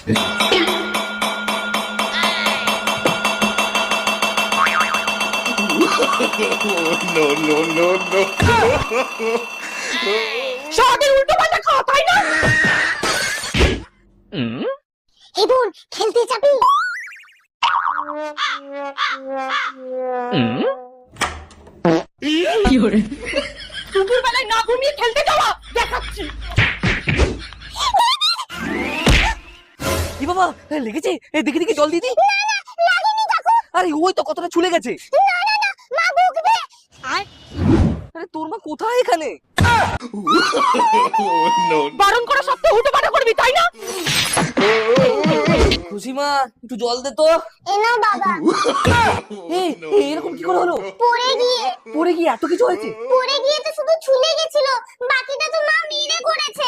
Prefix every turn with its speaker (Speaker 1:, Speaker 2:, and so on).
Speaker 1: No, no, no, no.
Speaker 2: সারাদিন উল্টো পাল্টা খাওয়া, তাই না?
Speaker 3: হে বোন, খেলতে যাবি?
Speaker 2: দুপুর বেলায় না ঘুমিয়ে খেলতে যাওয়া দেখাচ্ছি।
Speaker 4: কি বাবা, লেগেছে? দেখি দেখি জল দিদি।
Speaker 3: লাগেনি কাকু।
Speaker 4: আরে ওই তো কতটা চলে গেছে।
Speaker 3: না না না, মা বকবে।
Speaker 4: আরে তোর মা কোথায় এখানে?
Speaker 1: No.
Speaker 2: বারণ করা সত্ত্বেও উল্টো পাল্টা করবি, তাই না?
Speaker 4: খুশিমা, একটু জল দে তো।
Speaker 3: এ নাও বাবা।
Speaker 4: এই এরকম কি করে হলো?
Speaker 3: পড়ে গিয়ে
Speaker 4: এত কিছু হয়েছে?
Speaker 3: পড়ে গিয়ে তো শুধু ছুলে গেছিল, বাকিটা তো মা মেরে করেছে।